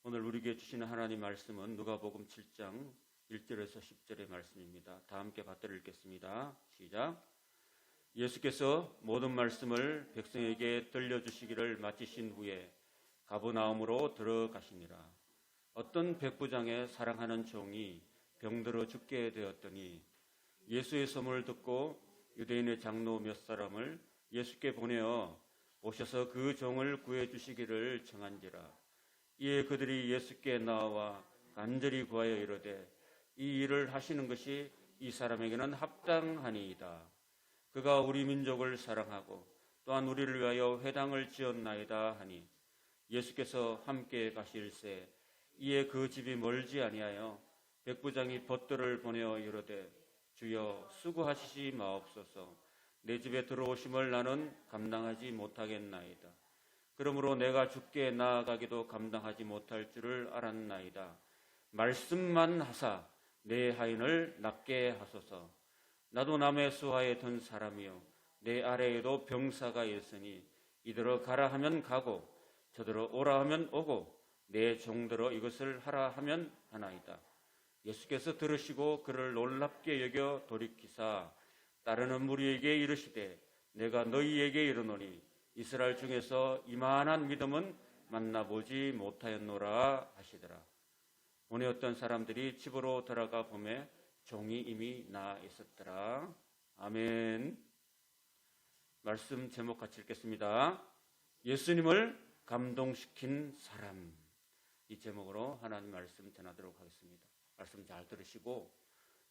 오늘 우리에게 주시는 하나님 말씀은 누가복음 7장 1절에서 10절의 말씀입니다. 다 함께 받들어 읽겠습니다. 시작. 예수께서 모든 말씀을 백성에게 들려주시기를 마치신 후에 가버나움으로 들어가시니라. 어떤 백부장의 사랑하는 종이 병들어 죽게 되었더니 예수의 소문을 듣고 유대인의 장로 몇 사람을 예수께 보내어 오셔서 그 종을 구해주시기를 청한지라. 이에 그들이 예수께 나와 간절히 구하여 이르되 이 일을 하시는 것이 이 사람에게는 합당하니이다. 그가 우리 민족을 사랑하고 또한 우리를 위하여 회당을 지었나이다 하니 예수께서 함께 가실새 이에 그 집이 멀지 아니하여 백부장이 벗들을 보내어 이르되 주여 수고하시지 마옵소서. 내 집에 들어오심을 나는 감당하지 못하겠나이다. 그러므로 내가 주께 나아가기도 감당하지 못할 줄을 알았나이다. 말씀만 하사 내 하인을 낫게 하소서. 나도 남의 수하에 든 사람이요 내 아래에도 병사가 있으니 이들어 가라 하면 가고 저들어 오라 하면 오고 내 종들어 이것을 하라 하면 하나이다. 예수께서 들으시고 그를 놀랍게 여겨 돌이키사 따르는 무리에게 이르시되 내가 너희에게 이르노니 이스라엘 중에서 이만한 믿음은 만나보지 못하였노라 하시더라. 보내었던 사람들이 집으로 들어가 보매 종이 이미 나아 있었더라. 아멘. 말씀 제목 같이 읽겠습니다. 예수님을 감동시킨 사람. 이 제목으로 하나님 말씀 전하도록 하겠습니다. 말씀 잘 들으시고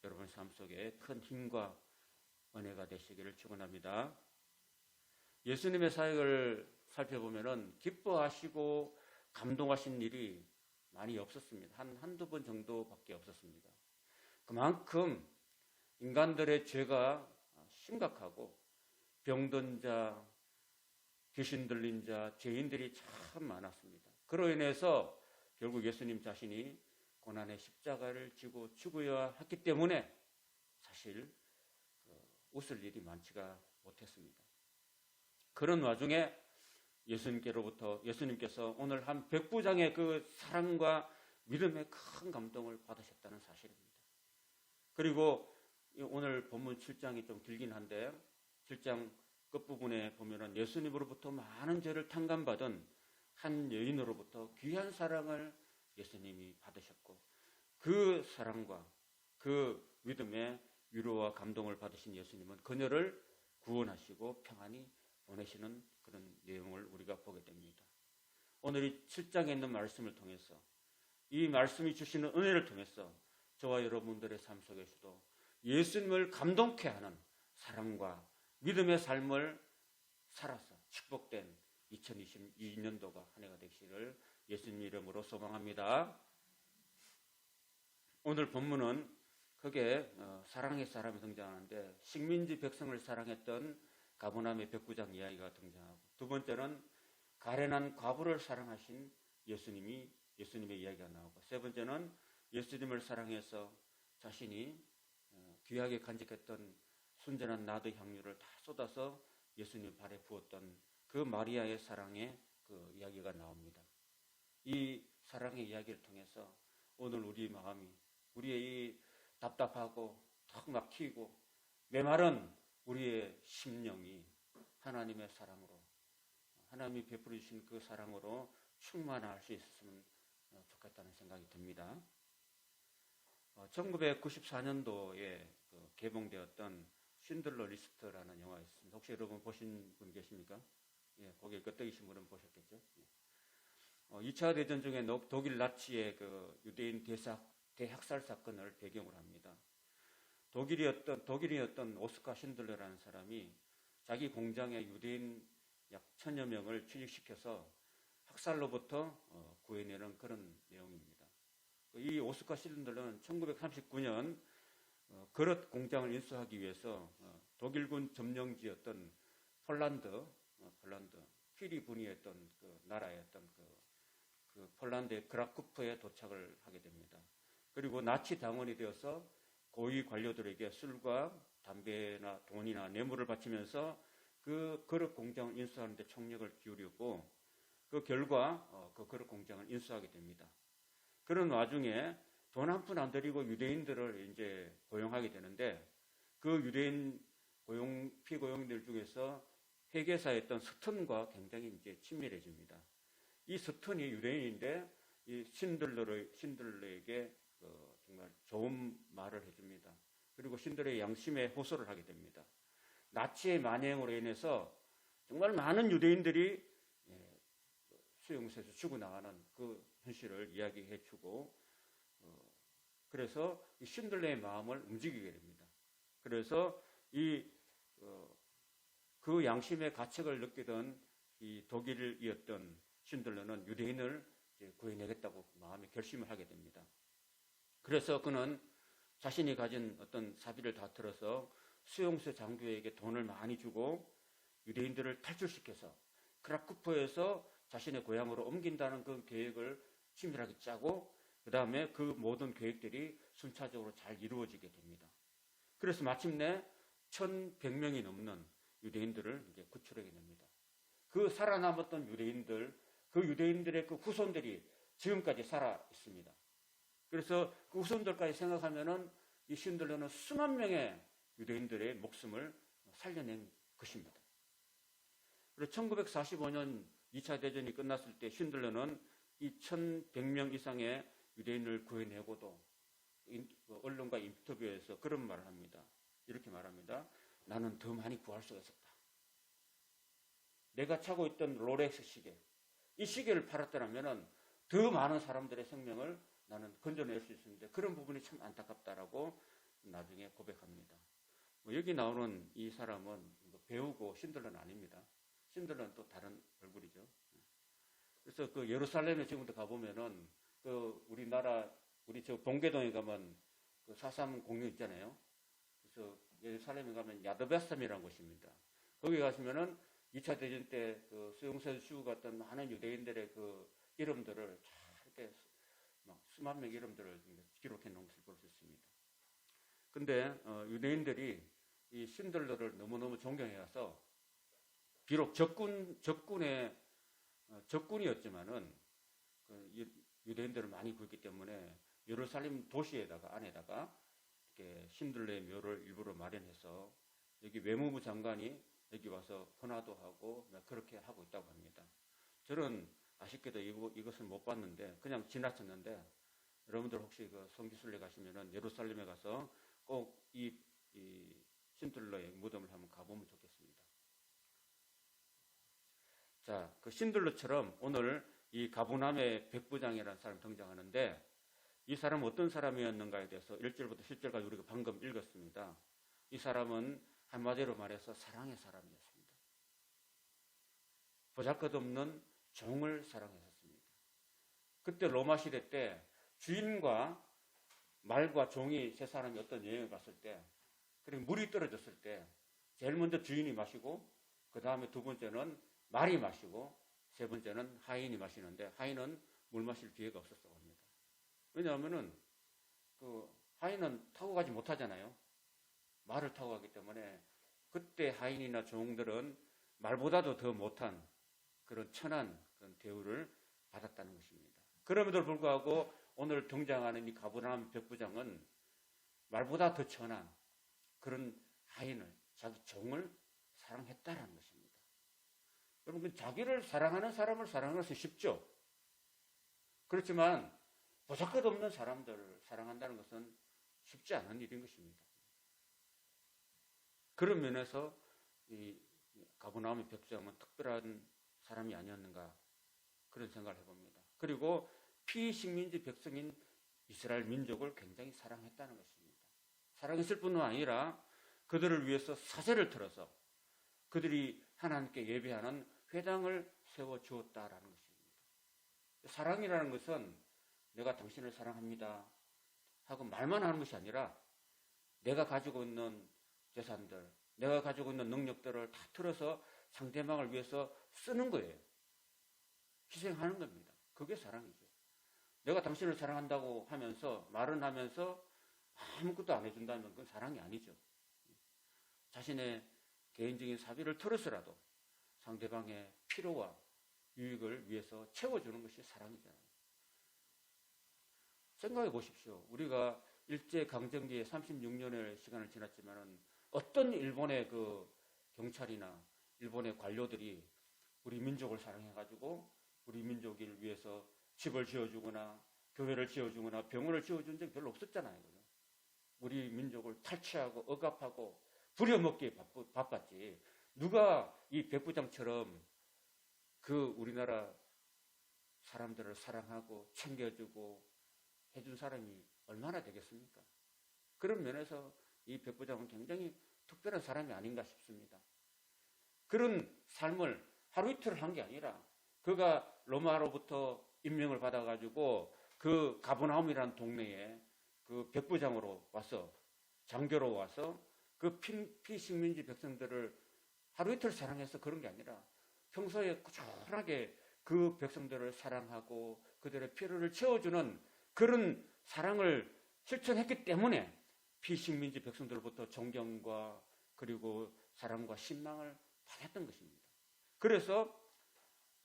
여러분 삶 속에 큰 힘과 은혜가 되시기를 축원합니다. 예수님의 사역을 살펴보면은 기뻐하시고 감동하신 일이 많이 없었습니다. 한두 번 정도밖에 없었습니다. 그만큼 인간들의 죄가 심각하고 병든 자, 귀신 들린 자, 죄인들이 참 많았습니다. 그로 인해서 결국 예수님 자신이 고난의 십자가를 지고 죽어야 했기 때문에 사실 웃을 일이 많지가 못했습니다. 그런 와중에 예수님께서 오늘 한 백부장의 그 사랑과 믿음의 큰 감동을 받으셨다는 사실입니다. 그리고 오늘 본문 7장이 좀 길긴 한데 7장 끝부분에 보면은 예수님으로부터 많은 죄를 탕감받은 한 여인으로부터 귀한 사랑을 예수님이 받으셨고 그 사랑과 그 믿음의 위로와 감동을 받으신 예수님은 그녀를 구원하시고 평안히 보내시는 그런 내용을 우리가 보게 됩니다. 오늘 이 7장에 있는 말씀을 통해서 이 말씀이 주시는 은혜를 통해서 저와 여러분들의 삶 속에서도 예수님을 감동케 하는 사랑과 믿음의 삶을 살아서 축복된 2022년도가 한 해가 되시기를 예수님 이름으로 소망합니다. 오늘 본문은 크게 사랑의 사람이 등장하는데 식민지 백성을 사랑했던 가버나움의 백부장 이야기가 등장하고 두 번째는 가련한 과부를 사랑하신 예수님의 이야기가 나오고 세 번째는 예수님을 사랑해서 자신이 귀하게 간직했던 순전한 나드 향유를 다 쏟아서 예수님 발에 부었던 그 마리아의 사랑의 그 이야기가 나옵니다. 이 사랑의 이야기를 통해서 오늘 우리 마음이 우리의 이 답답하고 턱 막히고 메마른 우리의 심령이 하나님의 사랑으로 하나님이 베풀어 주신 그 사랑으로 충만할 수 있었으면 좋겠다는 생각이 듭니다. 1994년도에 개봉되었던 쉰들러 리스트라는 영화가 있습니다. 혹시 여러분 보신 분 계십니까? 예, 거기에 끄떡이신 분은 보셨겠죠? 예. 2차 대전 중에 독일 나치의 그 유대인 대학살 사건을 배경으로 합니다. 독일이었던 오스카 신들러라는 사람이 자기 공장에 유대인 약 1000여 명을 취직시켜서 학살로부터 구해내는 그런 내용입니다. 이 오스카 신들러는 1939년 그릇 공장을 인수하기 위해서 독일군 점령지였던 폴란드 휘리 분이었던 그 나라였던 그 폴란드의 크라쿠프에 도착을 하게 됩니다. 그리고 나치 당원이 되어서 고위 관료들에게 술과 담배나 돈이나 뇌물을 바치면서 그 그릇 공장을 인수하는 데 총력을 기울였고 그 결과 그 그릇 공장을 인수하게 됩니다. 그런 와중에 돈 한 푼 안 들이고 유대인들을 이제 고용하게 되는데 그 유대인 피고용들 중에서 회계사였던 스턴과 굉장히 이제 친밀해집니다. 이 스턴이 유대인인데 이 신들러에게 정말 좋은 말을 해줍니다. 그리고 신들의 양심에 호소를 하게 됩니다. 나치의 만행으로 인해서 정말 많은 유대인들이 수용소에서 죽어나가는 그 현실을 이야기해주고 그래서 이 신들러의 마음을 움직이게 됩니다. 그래서 그 양심의 가책을 느끼던 이 독일이었던 신들러는 유대인을 구해내겠다고 마음에 결심을 하게 됩니다. 그래서 그는 자신이 가진 어떤 사비를 다 틀어서 수용소 장교에게 돈을 많이 주고 유대인들을 탈출시켜서 크라쿠프에서 자신의 고향으로 옮긴다는 그 계획을 치밀하게 짜고 그 다음에 그 모든 계획들이 순차적으로 잘 이루어지게 됩니다. 그래서 마침내 1,100명이 넘는 유대인들을 이제 구출하게 됩니다. 그 살아남았던 유대인들, 그 유대인들의 그 후손들이 지금까지 살아 있습니다. 그래서 그 후손들까지 생각하면은 이 신들러는 수만 명의 유대인들의 목숨을 살려낸 것입니다. 그리고 1945년 2차 대전이 끝났을 때 신들러는 이 1,100명 이상의 유대인을 구해내고도 언론과 인터뷰에서 그런 말을 합니다. 이렇게 말합니다. 나는 더 많이 구할 수가 있었다. 내가 차고 있던 롤렉스 시계, 이 시계를 팔았더라면 더 많은 사람들의 생명을 나는 건져낼 수 있었는데 그런 부분이 참 안타깝다라고 나중에 고백합니다. 여기 나오는 이 사람은 배우고 신들러는 아닙니다. 신들러는 또 다른 얼굴이죠. 그래서 그 예루살렘에 지금도 가보면은 우리 저 봉계동에 가면 그 4.3 공룡 있잖아요. 그래서 예루살렘에 가면 야드베삼이라는 곳입니다. 거기 가시면은 2차 대전 때 그 수용소에서 죽어갔던 많은 유대인들의 그 이름들을 잘 이렇게 막 수만 명 이름들을 기록해 놓은 것을 볼 수 있습니다. 근데 유대인들이 이 신들러를 너무너무 존경해서 비록 적군이었지만은 유대인들을 많이 굴기 때문에 예루살렘 안에다가 이렇게 신들러의 묘를 일부러 마련해서 여기 외무부 장관이 여기 와서 헌화도 하고 그렇게 하고 있다고 합니다. 저는 아쉽게도 이것을 못 봤는데 그냥 지나쳤는데 여러분들 혹시 그 성지순례 가시면은 예루살렘에 가서 꼭 이 신들러의 무덤을 한번 가보면 좋겠습니다. 자, 그 신들러처럼 오늘 이 가브나움의 백부장이라는 사람이 등장하는데 이 사람은 어떤 사람이었는가에 대해서 1절부터 10절까지 우리가 방금 읽었습니다. 이 사람은 한마디로 말해서 사랑의 사람이었습니다. 보잘것없는 종을 사랑했었습니다. 그때 로마 시대 때 주인과 말과 종이 세 사람이 어떤 여행을 갔을 때 그리고 물이 떨어졌을 때 제일 먼저 주인이 마시고 그 다음에 두 번째는 말이 마시고 세 번째는 하인이 마시는데 하인은 물 마실 기회가 없었다고 합니다. 왜냐하면은 그 하인은 타고 가지 못하잖아요. 말을 타고 가기 때문에 그때 하인이나 종들은 말보다도 더 못한 그런 천한 그런 대우를 받았다는 것입니다. 그럼에도 불구하고 오늘 등장하는 이 가브나움 백부장은 말보다 더 천한 그런 하인을 자기 종을 사랑했다라는 것입니다. 여러분 자기를 사랑하는 사람을 사랑하는 것은 쉽죠. 그렇지만 보잘것없는 사람들을 사랑한다는 것은 쉽지 않은 일인 것입니다. 그런 면에서 이 가브나움의 백부장은 특별한 사람이 아니었는가 그런 생각을 해봅니다. 그리고 피식민지 백성인 이스라엘 민족을 굉장히 사랑했다는 것입니다. 사랑했을 뿐만 아니라 그들을 위해서 사제를 틀어서 그들이 하나님께 예배하는 회당을 세워주었다라는 것입니다. 사랑이라는 것은 내가 당신을 사랑합니다 하고 말만 하는 것이 아니라 내가 가지고 있는 재산들, 내가 가지고 있는 능력들을 다 틀어서 상대방을 위해서 쓰는 거예요. 희생하는 겁니다. 그게 사랑이죠. 내가 당신을 사랑한다고 하면서 말은 하면서 아무것도 안 해준다면 그건 사랑이 아니죠. 자신의 개인적인 사비를 털어서라도 상대방의 필요와 유익을 위해서 채워주는 것이 사랑이잖아요. 생각해 보십시오. 우리가 일제강점기에 36년의 시간을 지났지만은 어떤 일본의 그 경찰이나 일본의 관료들이 우리 민족을 사랑해가지고 우리 민족을 위해서 집을 지어주거나 교회를 지어주거나 병원을 지어준 적이 별로 없었잖아요. 우리 민족을 탈취하고 억압하고 부려먹기에 바빴지. 누가 이 백부장처럼 그 우리나라 사람들을 사랑하고 챙겨주고 해준 사람이 얼마나 되겠습니까? 그런 면에서 이 백부장은 굉장히 특별한 사람이 아닌가 싶습니다. 그런 삶을 하루 이틀 한 게 아니라 그가 로마로부터 임명을 받아가지고 그 가버나움이라는 동네에 그 백부장으로 와서 장교로 와서 그 피식민지 백성들을 하루 이틀 사랑해서 그런 게 아니라 평소에 꾸준하게 그 백성들을 사랑하고 그들의 필요를 채워주는 그런 사랑을 실천했기 때문에 피식민지 백성들로부터 존경과 그리고 사랑과 신망을 받았던 것입니다. 그래서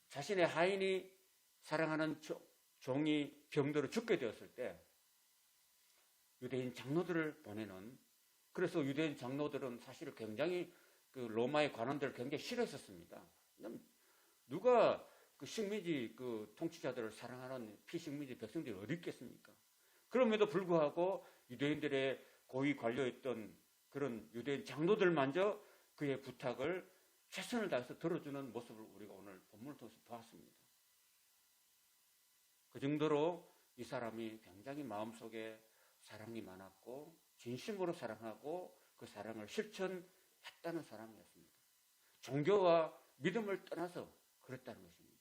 자신의 하인이 사랑하는 종이 병들어 죽게 되었을 때 유대인 장로들을 보내는, 그래서 유대인 장로들은 사실 굉장히 그 로마의 관원들을 굉장히 싫어했었습니다. 누가 그 식민지 그 통치자들을 사랑하는 피식민지 백성들이 어디 있겠습니까? 그럼에도 불구하고 유대인들의 고위 관료였던 그런 유대인 장로들마저 그의 부탁을 최선을 다해서 들어주는 모습을 우리가 오늘 본문을 통해서 보았습니다. 그 정도로 이 사람이 굉장히 마음속에 사랑이 많았고 진심으로 사랑하고 그 사랑을 실천했다는 사람이었습니다. 종교와 믿음을 떠나서 그랬다는 것입니다.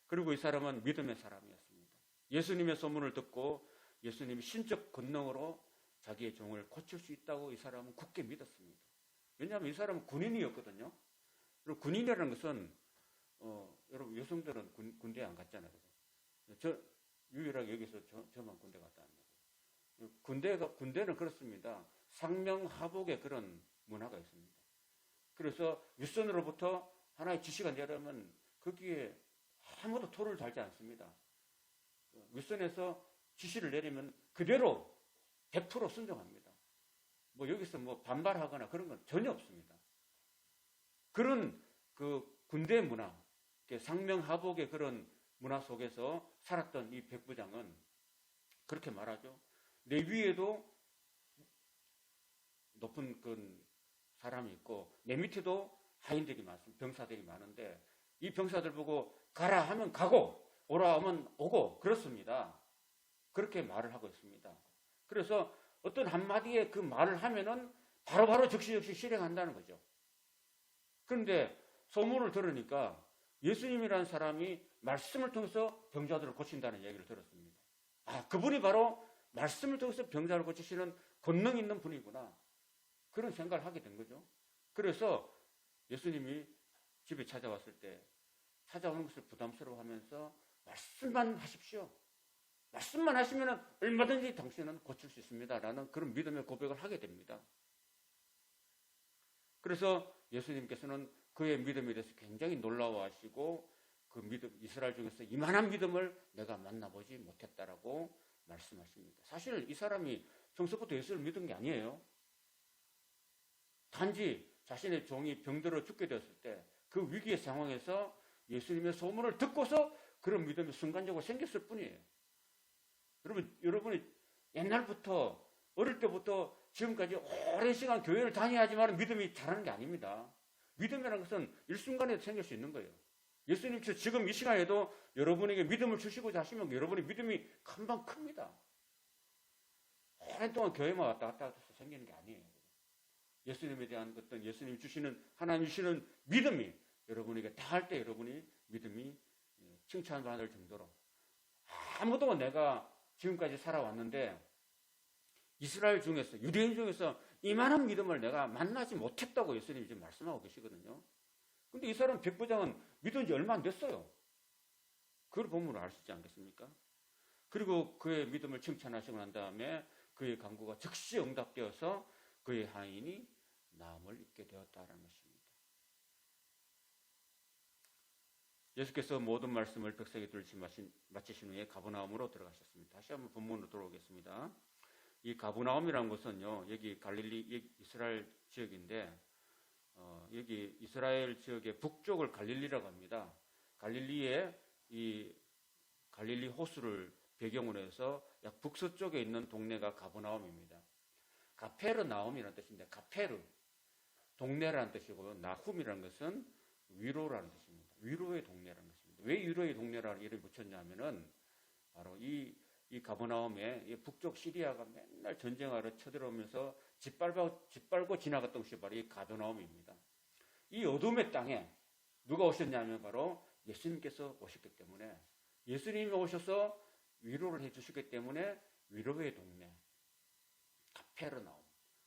그리고 이 사람은 믿음의 사람이었습니다. 예수님의 소문을 듣고 예수님이 신적 권능으로 자기의 종을 고칠 수 있다고 이 사람은 굳게 믿었습니다. 왜냐하면 이 사람은 군인이었거든요. 그리고 군인이라는 것은 여러분 여성들은 군대에 안 갔잖아요. 저 유일하게 여기서 저만 군대 갔다 왔는데 군대는 그렇습니다. 상명하복의 그런 문화가 있습니다. 그래서 윗선으로부터 하나의 지시가 내려면 거기에 아무도 토를 달지 않습니다. 윗선에서 지시를 내리면 그대로 100% 순종합니다. 뭐 여기서 뭐 반발하거나 그런 건 전혀 없습니다. 그런 그 군대 문화, 상명하복의 그런 문화 속에서 살았던 이 백부장은 그렇게 말하죠. 내 위에도 높은 그 사람이 있고 내 밑에도 하인들이 많습니다. 병사들이 많은데 이 병사들 보고 가라 하면 가고 오라 하면 오고 그렇습니다. 그렇게 말을 하고 있습니다. 그래서 어떤 한마디에 그 말을 하면은 바로바로 즉시 실행한다는 거죠. 그런데 소문을 들으니까 예수님이라는 사람이 말씀을 통해서 병자들을 고친다는 얘기를 들었습니다. 아, 그분이 바로 말씀을 통해서 병자를 고치시는 권능 있는 분이구나. 그런 생각을 하게 된 거죠. 그래서 예수님이 집에 찾아왔을 때 찾아오는 것을 부담스러워하면서 말씀만 하십시오. 말씀만 하시면 얼마든지 당신은 고칠 수 있습니다. 라는 그런 믿음의 고백을 하게 됩니다. 그래서 예수님께서는 그의 믿음에 대해서 굉장히 놀라워하시고 그 믿음, 이스라엘 중에서 이만한 믿음을 내가 만나보지 못했다라고 말씀하십니다. 사실 이 사람이 평소부터 예수를 믿은 게 아니에요. 단지 자신의 종이 병들어 죽게 되었을 때 그 위기의 상황에서 예수님의 소문을 듣고서 그런 믿음이 순간적으로 생겼을 뿐이에요. 여러분이 옛날부터 어릴 때부터 지금까지 오랜 시간 교회를 다녀야지만 믿음이 자라는 게 아닙니다. 믿음이라는 것은 일순간에 생길 수 있는 거예요. 예수님께서 지금 이 시간에도 여러분에게 믿음을 주시고자 하시면 여러분의 믿음이 금방 큽니다. 오랜 동안 교회만 왔다 갔다 해서 생기는 게 아니에요. 예수님에 대한 어떤 예수님이 주시는 하나님 주시는 믿음이 여러분에게 닿을 때 여러분이 믿음이 칭찬받을 정도로 아무도 내가 지금까지 살아왔는데 이스라엘 중에서 유대인 중에서 이만한 믿음을 내가 만나지 못했다고 예수님이 지금 말씀하고 계시거든요. 근데 이 사람 백부장은 믿은 지 얼마 안 됐어요. 그걸 보면 알 수 있지 않겠습니까? 그리고 그의 믿음을 칭찬하시고 난 다음에 그의 간구가 즉시 응답되어서 그의 하인이 나음을 입게 되었다는 것입니다. 예수께서 모든 말씀을 백성에게 들으시 마치신 후에 가버나움으로 들어가셨습니다. 다시 한번 본문으로 돌아오겠습니다. 이 가버나움이라는 것은요, 여기 갈릴리 이스라엘 지역인데 여기 이스라엘 지역의 북쪽을 갈릴리라고 합니다. 갈릴리에 이 갈릴리 호수를 배경으로 해서 약 북서쪽에 있는 동네가 가버나움입니다. 가페르나움이라는 뜻인데 가페르 동네라는 뜻이고 나훔이라는 것은 위로라는 뜻입니다. 위로의 동네라는 것입니다. 왜 위로의 동네라는 이름을 붙였냐면은 바로 이 가버나움에 북쪽 시리아가 맨날 전쟁하러 쳐들어오면서 짓밟고 지나갔던 곳이 바로 이 가버나움입니다. 이 어둠의 땅에 누가 오셨냐면 바로 예수님께서 오셨기 때문에 예수님이 오셔서 위로를 해주시기 때문에 위로의 동네 가페르나움,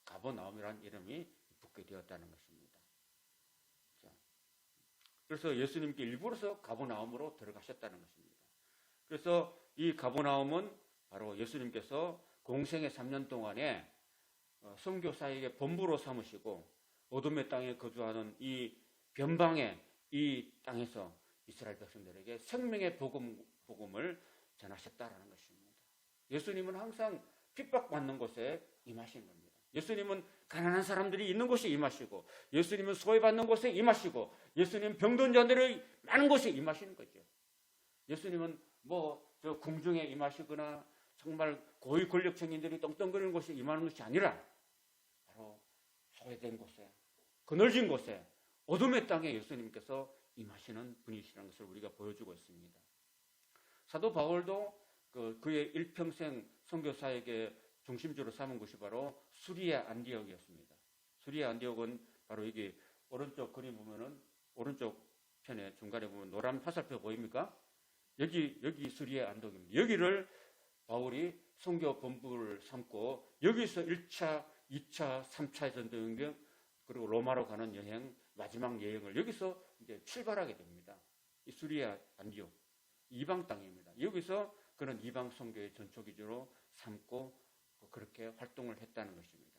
가버나움이라는 이름이 붙게 되었다는 것입니다. 자, 그래서 예수님께 일부러서 가버나움으로 들어가셨다는 것입니다. 그래서 이 가버나움은 바로 예수님께서 공생의 3년 동안에 선교사에게 본부로 삼으시고 어둠의 땅에 거주하는 이 변방의 이 땅에서 이스라엘 백성들에게 생명의 복음을 전하셨다라는 것입니다. 예수님은 항상 핍박받는 곳에 임하신 겁니다. 예수님은 가난한 사람들이 있는 곳에 임하시고 예수님은 소외받는 곳에 임하시고 예수님은 병든 자들의 많은 곳에 임하시는 거죠. 예수님은 저 궁중에 임하시거나 정말 고위 권력층인들이 떵떵거리는 곳에 임하는 것이 아니라 바로 소외된 곳에 그늘진 곳에 어둠의 땅에 예수님께서 임하시는 분이시라는 것을 우리가 보여주고 있습니다. 사도 바울도 그의 일평생 선교사에게 중심주로 삼은 곳이 바로 수리아 안디옥이었습니다. 수리아 안디옥은 바로 여기 오른쪽 그림 보면은 오른쪽 편에 중간에 보면 노란 화살표 보입니까? 여기 수리아 안디옥입니다. 여기를 바울이 선교 본부를 삼고 여기서 1차, 2차, 3차 전도 여행 그리고 로마로 가는 여행 마지막 여행을 여기서 이제 출발하게 됩니다. 이 수리아 안디옥 이방 땅입니다. 여기서 그런 이방 선교의 전초 기지로 삼고 그렇게 활동을 했다는 것입니다.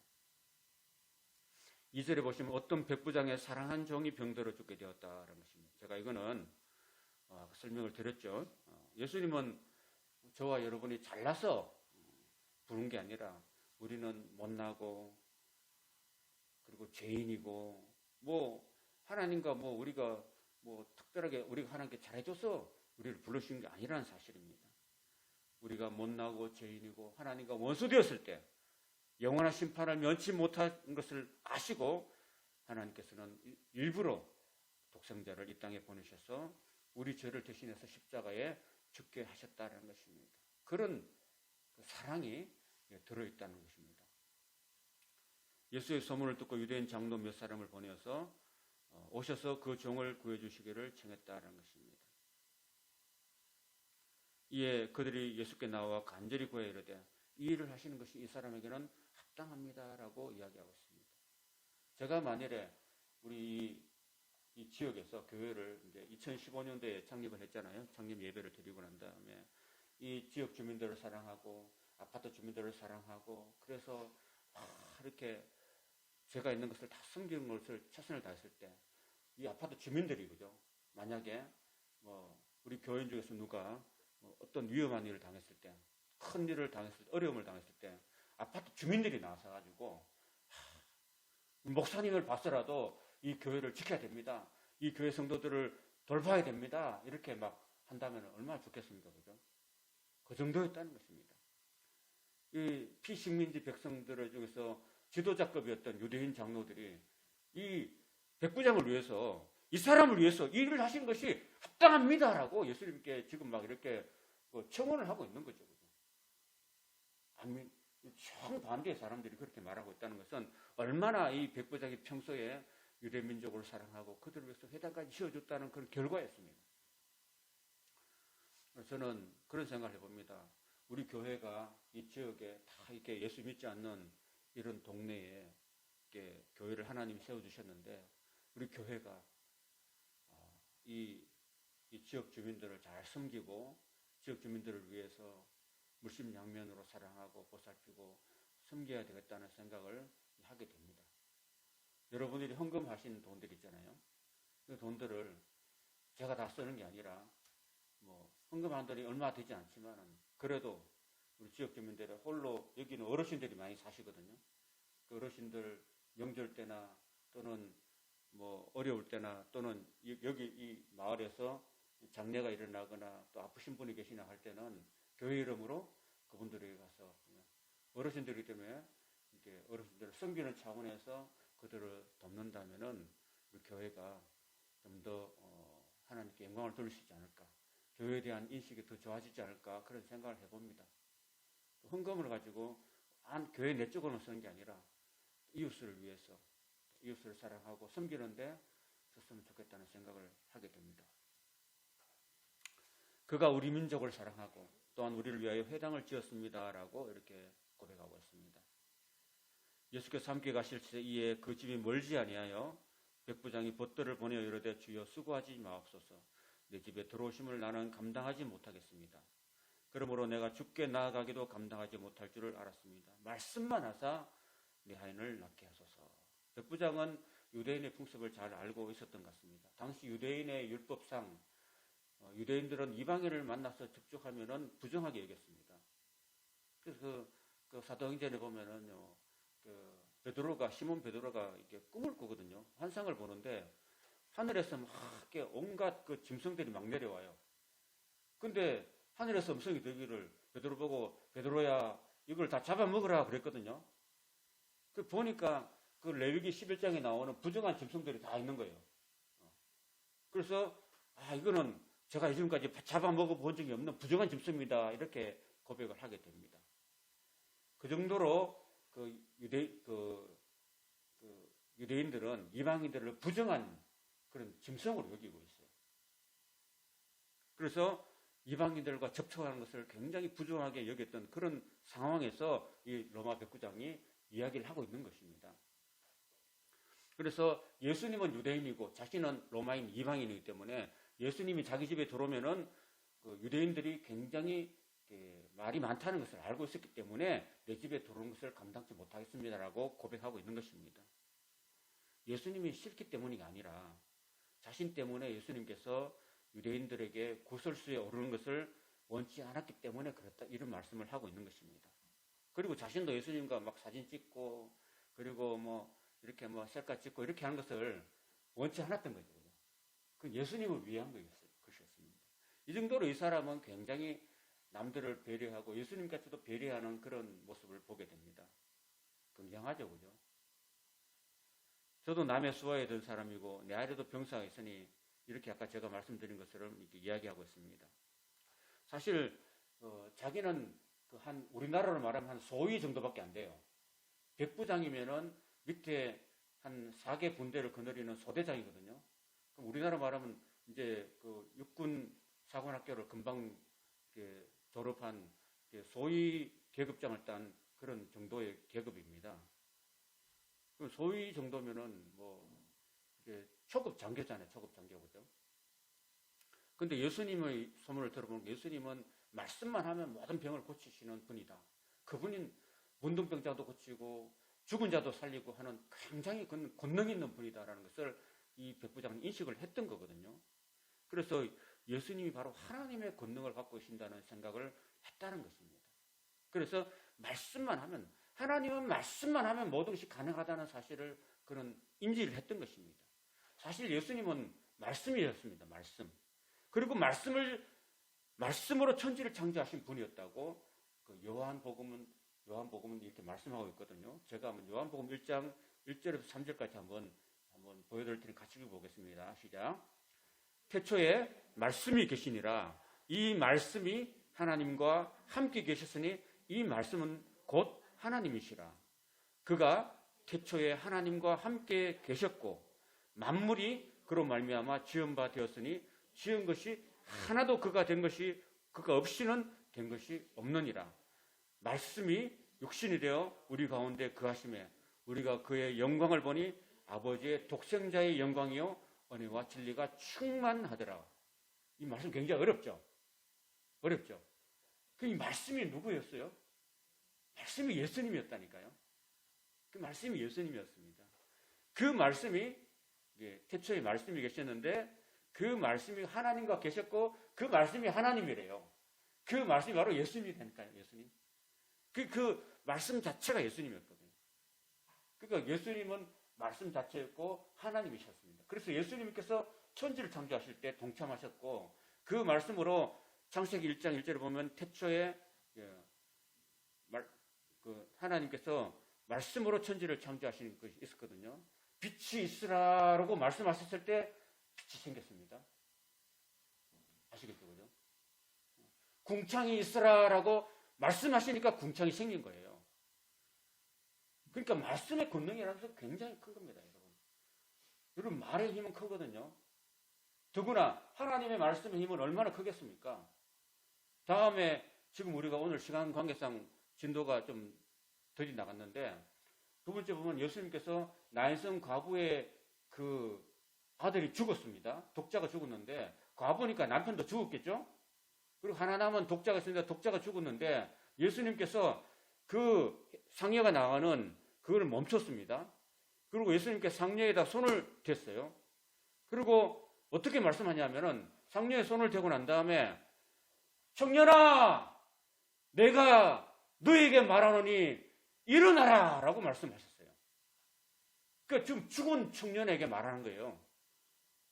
2절에 보시면 어떤 백부장의 사랑한 종이 병들어 죽게 되었다는 것입니다. 제가 이거는 설명을 드렸죠. 예수님은 저와 여러분이 잘나서 부른 게 아니라 우리는 못나고 그리고 죄인이고 하나님과 우리가 특별하게 우리가 하나님께 잘해줘서 우리를 부르신 게 아니라는 사실입니다. 우리가 못나고 죄인이고 하나님과 원수되었을 때 영원한 심판을 면치 못한 것을 아시고 하나님께서는 일부러 독생자를 이 땅에 보내셔서 우리 죄를 대신해서 십자가에 죽게 하셨다는 것입니다. 그런 사랑이 들어있다는 것입니다. 예수의 소문을 듣고 유대인 장로 몇 사람을 보내어서 오셔서 그 종을 구해주시기를 청했다는 것입니다. 이에 그들이 예수께 나와 간절히 구해 이르되 이 일을 하시는 것이 이 사람에게는 합당합니다라고 이야기하고 있습니다. 제가 만일에 우리 이 지역에서 교회를 이제 2015년도에 창립을 했잖아요. 창립 예배를 드리고 난 다음에 이 지역 주민들을 사랑하고 아파트 주민들을 사랑하고 그래서 이렇게 제가 있는 것을 다 숨기는 것을 최선을 다했을 때 이 아파트 주민들이 그죠? 만약에 우리 교인 중에서 누가 어떤 위험한 일을 당했을 때, 큰 일을 당했을 때, 어려움을 당했을 때 아파트 주민들이 나서 가지고 목사님을 봐서라도 이 교회를 지켜야 됩니다. 이 교회 성도들을 돌봐야 됩니다. 이렇게 막 한다면 얼마나 좋겠습니까? 그죠? 그 정도였다는 것입니다. 이 피식민지 백성들 중에서 지도자급이었던 유대인 장로들이 이 백부장을 위해서 이 사람을 위해서 이 일을 하신 것이 합당합니다라고 예수님께 지금 막 이렇게 청원을 하고 있는 거죠. 정반대의 사람들이 그렇게 말하고 있다는 것은 얼마나 이 백부장이 평소에 유대민족을 사랑하고 그들을 위해서 회당까지 지어줬다는 그런 결과였습니다. 저는 그런 생각을 해봅니다. 우리 교회가 이 지역에 다 이렇게 예수 믿지 않는 이런 동네에 이렇게 교회를 하나님이 세워주셨는데 우리 교회가 이 지역 주민들을 잘 섬기고 지역 주민들을 위해서 물심양면으로 사랑하고 보살피고 섬겨야 되겠다는 생각을 하게 됩니다. 여러분들이 헌금하신 돈들 있잖아요. 그 돈들을 제가 다 쓰는 게 아니라 뭐 헌금한 돈이 얼마 되지 않지만 그래도 우리 지역 주민들의 홀로 여기는 어르신들이 많이 사시거든요. 그 어르신들 명절 때나 또는 뭐 어려울 때나 또는 여기 이 마을에서 장례가 일어나거나 또 아프신 분이 계시나 할 때는 교회 이름으로 그분들에게 가서 어르신들이기 때문에 이렇게 어르신들을 섬기는 차원에서 그들을 돕는다면은 우리 교회가 좀 더 하나님께 영광을 돌릴 수 있지 않을까, 교회에 대한 인식이 더 좋아지지 않을까 그런 생각을 해봅니다. 헌금을 가지고 교회 내 쪽으로만 쓰는 게 아니라 이웃을 위해서 이웃을 사랑하고 섬기는데 썼으면 좋겠다는 생각을 하게 됩니다. 그가 우리 민족을 사랑하고 또한 우리를 위하여 회당을 지었습니다라고 이렇게 고백하고 있습니다. 예수께서 함께 가실 이에 그 집이 멀지 아니하여 백부장이 벗들을 보내어 이르되 주여 수고하지 마옵소서. 내 집에 들어오심을 나는 감당하지 못하겠습니다. 그러므로 내가 주께 나아가기도 감당하지 못할 줄을 알았습니다. 말씀만 하사 내 하인을 낳게 하소서. 백부장은 유대인의 풍습을 잘 알고 있었던 것 같습니다. 당시 유대인의 율법상 유대인들은 이방인을 만나서 접촉하면은 부정하게 여겼습니다. 그래서 그 사도행전에 보면은요, 시몬 베드로가 이렇게 꿈을 꾸거든요. 환상을 보는데 하늘에서 막 이렇게 온갖 그 짐승들이 막 내려와요. 근데 하늘에서 음성이 들기를 베드로 보고 베드로야 이걸 다 잡아먹으라 그랬거든요. 그 보니까 그 레위기 11장에 나오는 부정한 짐승들이 다 있는 거예요. 그래서 이거는 제가 지금까지 잡아먹어 본 적이 없는 부정한 짐승입니다. 이렇게 고백을 하게 됩니다. 그 정도로 유대인들은 이방인들을 부정한 그런 짐승으로 여기고 있어요. 그래서 이방인들과 접촉하는 것을 굉장히 부정하게 여겼던 그런 상황에서 이 로마 백부장이 이야기를 하고 있는 것입니다. 그래서 예수님은 유대인이고 자신은 로마인 이방인이기 때문에 예수님이 자기 집에 들어오면은 유대인들이 굉장히 말이 많다는 것을 알고 있었기 때문에 내 집에 들어오는 것을 감당치 못하겠습니다라고 고백하고 있는 것입니다. 예수님이 싫기 때문이 아니라 자신 때문에 예수님께서 유대인들에게 구설수에 오르는 것을 원치 않았기 때문에 그렇다, 이런 말씀을 하고 있는 것입니다. 그리고 자신도 예수님과 막 사진 찍고 그리고 뭐 이렇게 뭐 셀카 찍고 이렇게 하는 것을 원치 않았던 거죠. 그 예수님을 위한 것이었습니다. 이 정도로 이 사람은 굉장히 남들을 배려하고 예수님까지도 배려하는 그런 모습을 보게 됩니다. 굉장하죠, 그죠? 저도 남의 수하에 든 사람이고 내 아래도 병사가 있으니 이렇게 아까 제가 말씀드린 것처럼 이렇게 이야기하고 있습니다. 사실 자기는 우리나라로 말하면 한 소위 정도밖에 안 돼요. 백부장이면은 밑에 한 4개 분대를 거느리는 소대장이거든요. 그럼 우리나라 말하면 이제 그 육군 사관학교를 금방 졸업한 소위 계급장을 딴 그런 정도의 계급입니다. 그럼 소위 정도면은 뭐 초급 장교잖아요. 초급 장교, 그죠? 근데 예수님의 소문을 들어보면 예수님은 말씀만 하면 모든 병을 고치시는 분이다. 그분은 문둥병자도 고치고 죽은 자도 살리고 하는 굉장히 권능 있는 분이다라는 것을 이 백부장은 인식을 했던 거거든요. 그래서 예수님이 바로 하나님의 권능을 갖고 계신다는 생각을 했다는 것입니다. 그래서 말씀만 하면, 하나님은 말씀만 하면 모든 것이 가능하다는 사실을 그런 인지를 했던 것입니다. 사실 예수님은 말씀이었습니다. 말씀. 그리고 말씀으로 천지를 창조하신 분이었다고 요한복음은 이렇게 말씀하고 있거든요. 제가 한번 요한복음 1장 1절에서 3절까지 한번 보여드릴 테니 같이 읽어보겠습니다. 시작. 태초에 말씀이 계시니라. 이 말씀이 하나님과 함께 계셨으니 이 말씀은 곧 하나님이시라. 그가 태초에 하나님과 함께 계셨고 만물이 그로 말미암아 지은 바 되었으니 지은 것이 하나도 그가 된 것이 그가 없이는 된 것이 없느니라. 말씀이 육신이 되어 우리 가운데 거하심에 우리가 그의 영광을 보니 아버지의 독생자의 영광이요 은혜와 진리가 충만하더라. 이 말씀 굉장히 어렵죠? 어렵죠? 이 말씀이 누구였어요? 말씀이 예수님이었다니까요. 그 말씀이 예수님이었습니다. 그 말씀이 태초에 말씀이 계셨는데 그 말씀이 하나님과 계셨고 그 말씀이 하나님이래요. 그 말씀이 바로 예수님이 되니까요. 예수님. 그 말씀 자체가 예수님이었거든요. 그러니까 예수님은 말씀 자체였고 하나님이셨습니다. 그래서 예수님께서 천지를 창조하실 때 동참하셨고 그 말씀으로 창세기 1장 1절에 보면 태초에 하나님께서 말씀으로 천지를 창조하시는 것이 있었거든요. 빛이 있으라라고 말씀하셨을 때 빛이 생겼습니다. 아시겠죠? 그죠? 궁창이 있으라라고 말씀하시니까 궁창이 생긴 거예요. 그러니까 말씀의 권능이라는 것은 굉장히 큰 겁니다, 여러분. 여러분, 말의 힘은 크거든요. 더구나 하나님의 말씀의 힘은 얼마나 크겠습니까? 다음에 지금 우리가 오늘 시간 관계상 진도가 좀 덜이 나갔는데 두 번째 보면 예수님께서 나인성 과부의 그 아들이 죽었습니다. 독자가 죽었는데 과부니까 남편도 죽었겠죠? 그리고 하나 남은 독자가 있었는데 독자가 죽었는데 예수님께서 그 상녀가 나가는 그걸 멈췄습니다. 그리고 예수님께서 상녀에다 손을 댔어요. 그리고 어떻게 말씀하냐면은 상녀의 손을 대고 난 다음에 청년아 내가 너에게 말하노니 일어나라 라고 말씀하셨어요. 그러니까 지금 죽은 청년에게 말하는 거예요.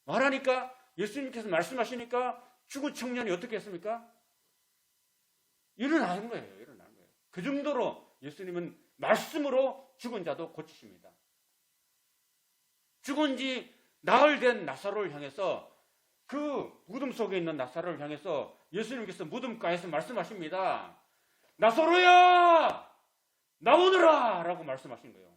말하니까 예수님께서 말씀하시니까 죽은 청년이 어떻게 했습니까? 일어나는 거예요. 일어나는 거예요. 그 정도로 예수님은 말씀으로 죽은 자도 고치십니다. 죽은 지 나흘 된 나사로를 향해서 그 무덤 속에 있는 나사로를 향해서 예수님께서 무덤가에서 말씀하십니다. 나사로야 나오너라 라고 말씀하신 거예요.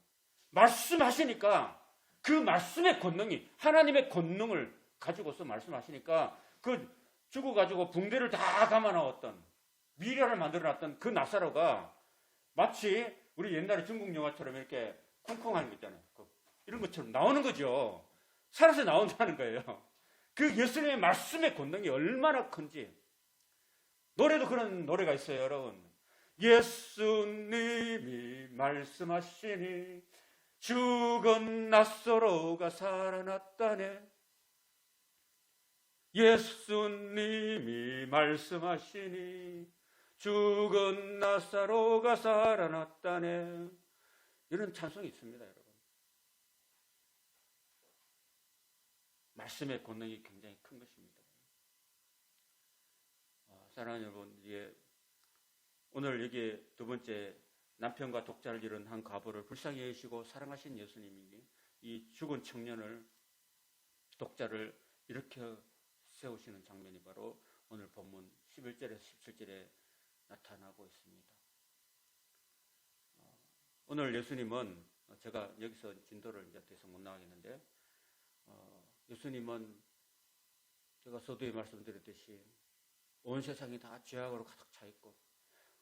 말씀하시니까 그 말씀의 권능이 하나님의 권능을 가지고서 말씀하시니까 그 죽어가지고 붕대를 다 감아넣었던 미라를 만들어놨던 그 나사로가 마치 우리 옛날에 중국 영화처럼 이렇게 쿵쿵하는 거 있잖아요. 이런 것처럼 나오는 거죠. 살아서 나온다는 거예요. 그 예수님의 말씀의 권능이 얼마나 큰지. 노래도 그런 노래가 있어요, 여러분. 예수님이 말씀하시니 죽은 나사로가 살아났다네. 예수님이 말씀하시니 죽은 나사로가 살아났다네. 이런 찬송이 있습니다, 여러분. 말씀의 권능이 굉장히 큰 것입니다. 사랑하는 여러분, 오늘 여기 두 번째 남편과 독자를 잃은 한 과부를 불쌍히 여기시고 사랑하신 예수님이 이 죽은 청년을 독자를 일으켜 세우시는 장면이 바로 오늘 본문 11절에서 17절에 나타나고 있습니다. 오늘 예수님은 제가 여기서 진도를 이제 더 이상 못 나가겠는데 예수님은 제가 서두에 말씀드렸듯이 온 세상이 다 죄악으로 가득 차 있고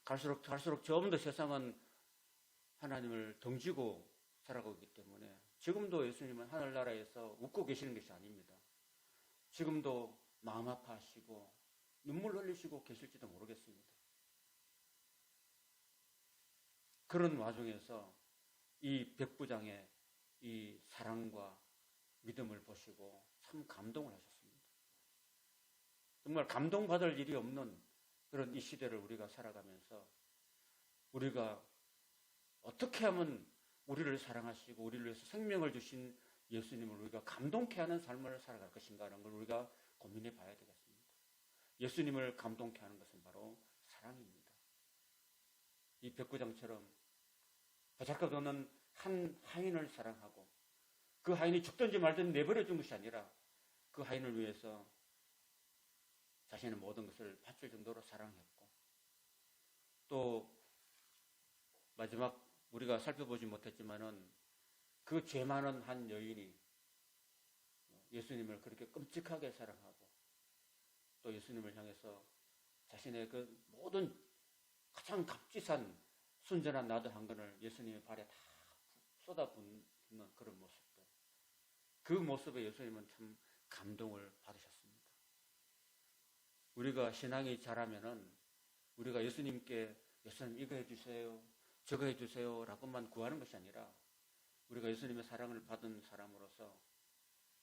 갈수록 좀 더 세상은 하나님을 덩지고 살아가고 있기 때문에 지금도 예수님은 하늘나라에서 웃고 계시는 것이 아닙니다. 지금도 마음 아파하시고 눈물 흘리시고 계실지도 모르겠습니다. 그런 와중에서 이 백부장의 이 사랑과 믿음을 보시고 참 감동을 하셨습니다. 정말 감동받을 일이 없는 그런 이 시대를 우리가 살아가면서 우리가 어떻게 하면 우리를 사랑하시고 우리를 위해서 생명을 주신 예수님을 우리가 감동케 하는 삶을 살아갈 것인가 하는 걸 우리가 고민해 봐야 되겠습니다. 예수님을 감동케 하는 것은 바로 사랑입니다. 이 백부장처럼 보잘것없는 한 하인을 사랑하고 그 하인이 죽든지 말든지 내버려 준 것이 아니라 그 하인을 위해서 자신의 모든 것을 바칠 정도로 사랑했고 또 마지막 우리가 살펴보지 못했지만은 그 죄 많은 한 여인이 예수님을 그렇게 끔찍하게 사랑하고 또 예수님을 향해서 자신의 그 모든 가장 값지산 순전한 나도 한 건을 예수님의 발에 다 쏟아붓는 그런 모습들. 그 모습에 예수님은 참 감동을 받으셨습니다. 우리가 신앙이 자라면은 우리가 예수님께 예수님 이거 해주세요, 저거 해주세요 라고만 구하는 것이 아니라 우리가 예수님의 사랑을 받은 사람으로서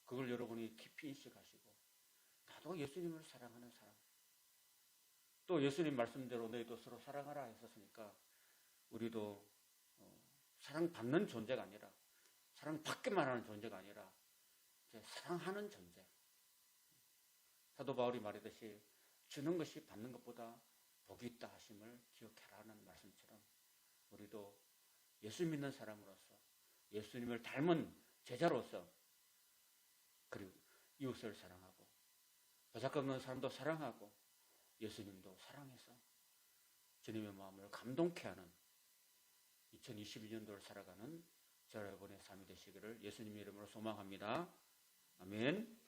그걸 여러분이 깊이 인식하시고 나도 예수님을 사랑하는 사람. 또 예수님 말씀대로 너희도 서로 사랑하라 했었으니까 우리도 사랑받는 존재가 아니라 사랑받기만 하는 존재가 아니라 이제 사랑하는 존재. 사도 바울이 말했듯이 주는 것이 받는 것보다 복이 있다 하심을 기억해라는 말씀처럼 우리도 예수 믿는 사람으로서 예수님을 닮은 제자로서 그리고 이웃을 사랑하고 보잘것 없는 사람도 사랑하고 예수님도 사랑해서 주님의 마음을 감동케 하는 2021년도를 살아가는 저와 여러분의 삶이 되시기를 예수님의 이름으로 소망합니다. 아멘.